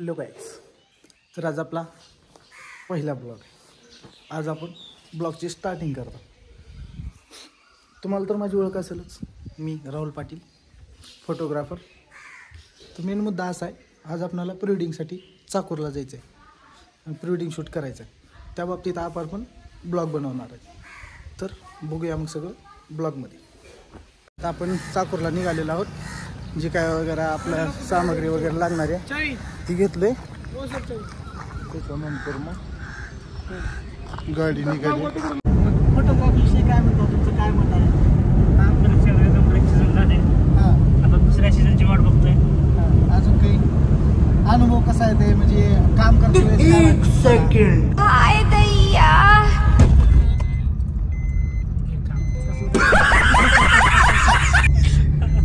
Hello guys, तर आज आपला पहिला ब्लॉग आहे. आज आपण ब्लॉगची स्टार्टिंग करतो. तुम्हाला तर माझी ओळख असेलच, मी राहुल पाटील, फोटोग्राफर. तर मेन मुद्दा असा आहे, आज आपल्याला प्री वेडिंगसाठी चाकूरला जायचं आहे आणि प्री वेडिंग शूट करायचं आहे. त्या बाबतीत आपण ब्लॉग बनवणार आहे. तर बघूया मग सगळं ब्लॉगमध्ये. तर आपण चाकूरला निघालेलो आहोत. जी काय वगैरे आपल्या सामग्री वगैरे लागणार आहे ती घेतले. त्याच्यानंतर मग गाडी निघाली. फोटोग्राफी विषयी काय म्हणतो, तुमचं काय मत आहे? आता दुसऱ्या सीझनची वाट बघतोय. अजून काही अनुभव कसा आहे ते, म्हणजे काम करतो एक सेकंड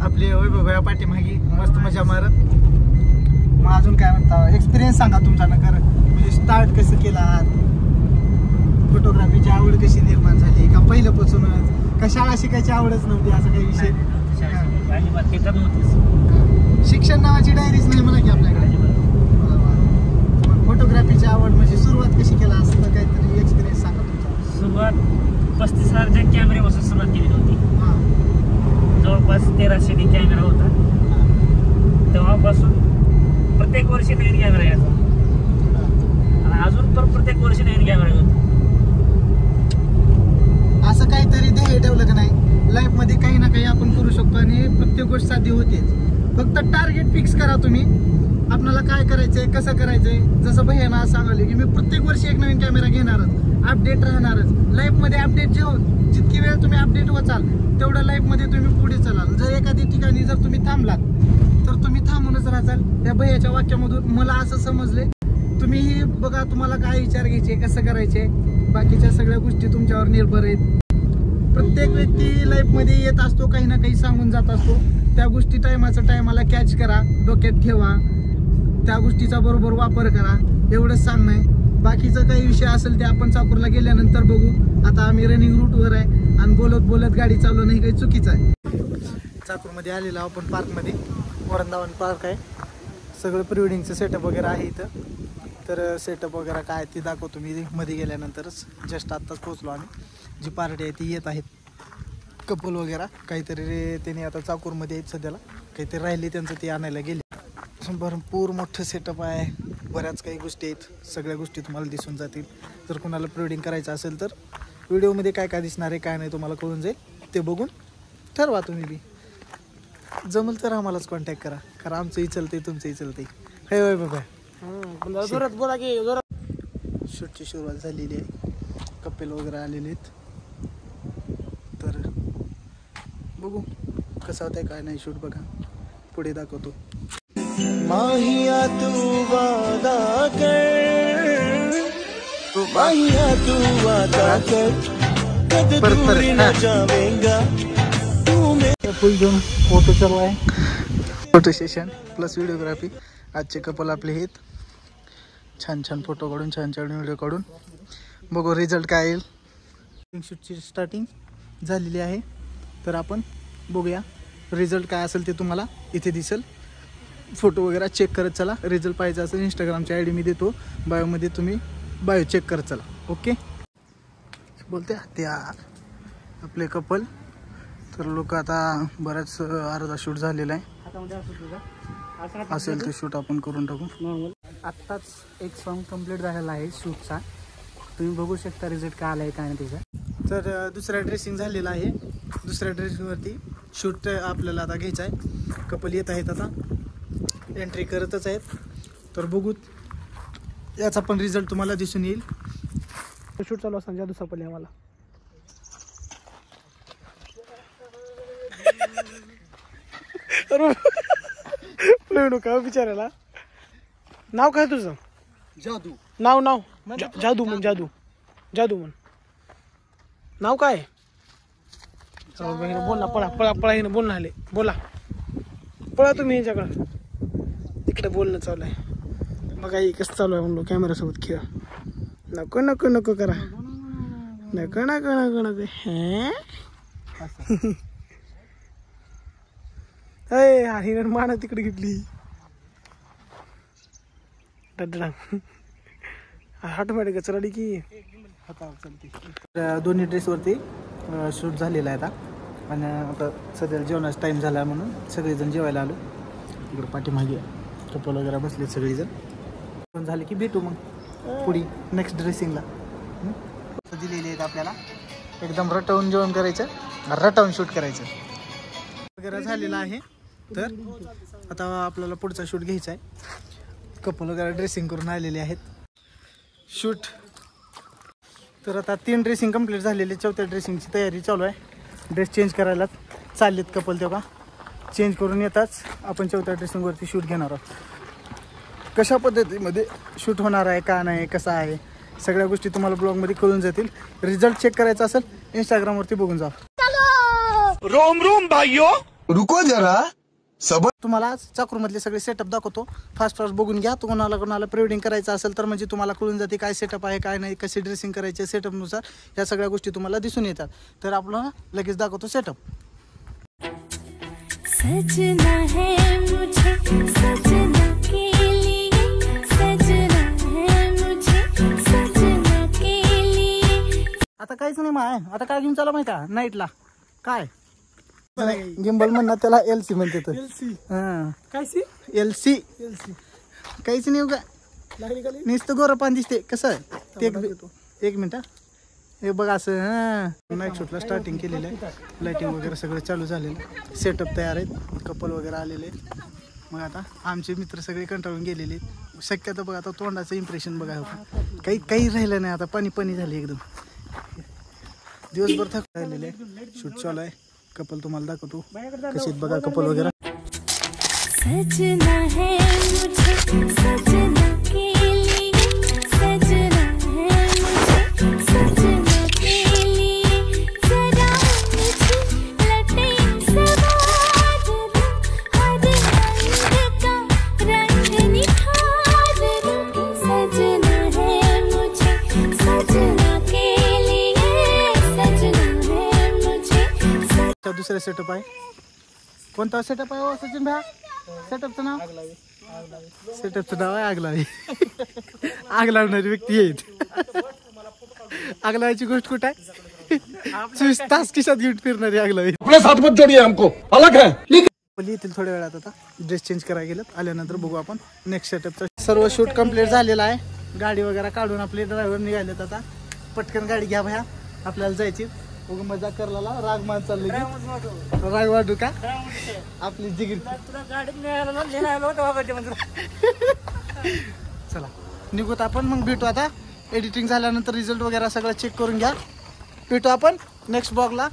आपले वैभव पाठीमागे मस्त मजा मारत. मग अजून काय म्हणता, एक्सपिरियन्स सांगा तुमचा नकर, म्हणजे स्टार्ट कसं केला, फोटोग्राफीची आवड कशी निर्माण झाली, का पहिल्यापासूनच, का शाळा शिकायची आवडच नव्हती, असा काही विषय? शिक्षण नावाची डायरीच नाही म्हणा की आपल्याकडे. फोटोग्राफीची आवड म्हणजे सुरुवात कशी केला, असं काहीतरी एक्सपिरियन्स सांगा तुमचा. सुरुवात 35,000च्या कॅमेऱ्यापासून सुरुवात केली होती. जवळपास 1300 कॅमेरा होता. तेव्हापासून प्रत्येक वर्षी नवीन कॅमेरा यायचा आणि अजून पण प्रत्येक वर्षी नवीन कॅमेरा होता. असं काहीतरी ध्येय ठेवलं का नाही, लाईफ मध्ये काही ना काही आपण करू शकतो आणि प्रत्येक गोष्ट साध्य होतेच. फक्त टार्गेट फिक्स करा तुम्ही, आपल्याला काय करायचंय, कसं करायचंय. जसं भैयाना सांगाले की मी प्रत्येक वर्षी एक नवीन कॅमेरा घेणारच, अपडेट राहणारच. लाईफ मध्ये अपडेट जितकी वेळ तुम्ही अपडेट होचाल तेवढ्या लाईफ मध्ये तुम्ही पुढे चलाल. जर एखाद्या ठिकाणी जर तुम्ही थांबलात तर तुम्ही थांबूनच राहताल. त्या भैयाच्या वाक्यामधून मला असं समजले, तुम्हीही बघा तुम्हाला काय विचार घ्यायचे, कसं करायचे, बाकीच्या सगळ्या गोष्टी तुमच्यावर निर्भर आहेत. प्रत्येक व्यक्ती लाईफ मध्ये येत असतो, काही ना काही सांगून जात असतो. त्या गोष्टी टायमाला कॅच करा, डोक्यात ठेवा, त्या गोष्टीचा बरोबर वापर करा, एवढंच सांगणं आहे. बाकीचं काही विषय असेल ते आपण चाकूरला गेल्यानंतर बघू. आता आम्ही रनिंग रूटवर आहे आणि बोलत बोलत गाडी चालवणं ही काही चुकीचं आहे. चाकूरमध्ये आलेलो आपण पार्कमध्ये, वृंदावन पार्क आहे. सगळं प्री वेडिंगचं सेटअप वगैरे आहे इथं. तर सेटअप वगैरे काय ती दाखवतो मी मध्ये गेल्यानंतरच. जस्ट आत्ताच पोहोचलो आम्ही. जी पार्टी आहे ती येत आहेत, कपल वगैरे काहीतरी. त्यांनी आता चाकूरमध्ये आहेत सध्याला, काहीतरी राहिले त्यांचं, ते आणायला गेले. भरपूर मोठं सेटअप आहे, बऱ्याच काही गोष्टी आहेत. सगळ्या गोष्टी तुम्हाला दिसून जातील. जर कोणाला प्री वेडिंग करायचं असेल तर व्हिडिओमध्ये काय काय दिसणार आहे काय नाही तुम्हाला कळून जाईल. ते बघून ठरवा तुम्ही बी. जमल तर आम्हालाच कॉन्टॅक्ट करा, कारण आमचंही चलते तुमचंही चलते. हे होय बाबा, जोरात बोला की जोरात. शूटची सुरुवात झालेली आहे, कपेल वगैरे आलेले आहेत. तर बघू कसं होतंय काय नाही शूट. बघा पुढे दाखवतो. माहिया तू वादा कर, माहिया तू वादा कर, कद दूर न जावेंगा तू मेरा. फुल घेऊन फोटो चालू आहे, फोटो सेशन प्लस व्हिडिओग्राफी. आजचे कपल आपले आहेत. छान छान फोटो काढून, छान छान व्हिडिओ काढून बघू रिझल्ट काय येईल. शूटची स्टार्टिंग झालेली आहे, तर आपण बघूया रिझल्ट काय असेल ते तुम्हाला इथे दिसेल. फोटो वगैरे चेक करत चला. रिझल्ट पाहायचा असेल इंस्टाग्रामची आय डी मी देतो बायोमध्ये, तुम्ही बायो चेक करत चला. ओके बोलते ते आपले कपल. तर लोक आता बऱ्याच अर्धा शूट झालेला आहे, असेल ते शूट आपण करून टाकू. आत्ताच एक सॉन्ग कंप्लीट झालेला आहे शूटचा, तुम्ही बघू शकता रिझल्ट काय आला आहे काय नाही त्याचा. तर दुसऱ्या ड्रेसिंग झालेला आहे. दुसऱ्या ड्रेसिंगवरती शूट आपल्याला आता घ्यायचा आहे. कपल येत आहेत, आता एंट्री करतच आहेत. तर बघू याचा पण रिझल्ट तुम्हाला दिसून येईल. शूट चालू असताना जादू सापडली आम्हाला. का विचारायला नाव काय तुझं? जादू. नाव जादू म्हण, जादू म्हण. नाव काय? बोल ना, पळा हिनं बोल ना. आले बोला, पळा तुम्ही ह्याच्याकडं. इकडे बोलणं चालू आहे बघा, कसं चालू आहे म्हणलो कॅमेरा सोबत खेळ. नको नको नको करा, नको नको नको नको. हिनं मान तिकडे घेतली. ऑटोमॅटिकच रडी की हातावर चालते. दोन्ही ड्रेसवरती शूट झालेला आहे आता. आणि आता सध्या जेवणाचा टाईम झाला म्हणून सगळेजण जेवायला आलो. इकडं पाठीमागे कपल वगैरे बसलेत सगळेजण. पण झाले की भेटू मग पुढे नेक्स्ट ड्रेसिंगला. दिलेली आहेत आपल्याला. एकदम रटवून जेवण करायचं, रटवून शूट करायचं वगैरे झालेलं आहे. तर आता आपल्याला पुढचा शूट घ्यायचा आहे. कपल वगैरे ड्रेसिंग करून आलेले आहेत. शूट तर आता 3 ड्रेसिंग कंप्लीट झालेले. 4थ्या ड्रेसिंगची तयारी चालू आहे. ड्रेस चेंज करायला चाललेत कपल. तेव्हा चेंज करून येताच आपण 4थ्या ड्रेसिंगवरती शूट घेणार आहोत. कशा पद्धतीमध्ये शूट होणार आहे, का नाही, कसं आहे, सगळ्या गोष्टी तुम्हाला ब्लॉगमध्ये कळून जातील. रिझल्ट चेक करायचा असेल इंस्टाग्रामवरती बघून जा. रोम रोम भाइयों, रुको जरा सब. तुम्हाला चाकरूमधले सगळे सेटअप दाखवतो. फास्ट बघून घ्या. कोणाला प्रिवेडिंग करायचं असेल तर म्हणजे तुम्हाला कळून जाते काय सेटअप आहे, काय नाही, कशी ड्रेसिंग करायचे. सेटअपनुसार या सगळ्या गोष्टी तुम्हाला दिसून येतात. तर आपल्याला लगेच दाखवतो सेटअप. सजना है मुझे सजना के लिए, सजना है मुझे सजना के लिए. आता काहीच नाही माय. आता काय घेऊन चाला माहिती का नाईटला? काय गिम्बल म्हणणार त्याला, LC म्हणते. तर LC काहीच नाही उगा नुसतं गोरं पान दिसते. कसं आहे एक मिनिट. हे बघा असं नाईट शूटला स्टार्टिंग केलेलं आहे. लाईटिंग वगैरे सगळं चालू झालेलं. सेटअप तयार आहेत. कपल वगैरे आलेले. मग आता आमचे मित्र सगळे कंटाळून गेलेले. शक्यतो बघा आता तोंडाचं इम्प्रेशन बघा. काही राहिलं नाही. आता पाणी झाले एकदम. दिवसभर थक राहिलेले. शूट चालू आहे. कपल तुम्हाला दाखवतो कसे बघा कपल वगैरे. सजना है मुझे सजना के लिए, सजना है मुझे सजना के लिए. जरा मुझे लटे सवार दो, हर रंग का रंग निखार दो. सजना है मुझे सजना के लिए, सजना है मुझे. दुसरा सेटअप आहे. कोणता सेटअप आहे सचिन भाई? सेटअपचं नाव आहे आगलावी. आग लावणारी व्यक्ती येईल. आग लावायची गोष्ट कुठं आहे? 24 तास खिशात घेऊन फिरणारी आगलावी. अपने साथ मत जोड़िए हमको, अलग है. येतील थोड्या वेळात. आता ड्रेस चेंज करायला गेलं. आल्यानंतर बघू आपण नेक्स्ट सेटअपचा. सर्व शूट कम्प्लीट झालेला आहे. गाडी वगैरे काढून आपले ड्रायव्हर निघालेत. आता पटकन गाडी घ्या भया, आपल्याला जायची. उगा मजा करला राग मान चालली. राग वाढू का आपली जिगरी. चला निघूत आपण. मग भेटू आता एडिटिंग झाल्यानंतर. रिझल्ट वगैरे सगळं चेक करून घ्या. भेटू आपण नेक्स्ट ब्लॉगला.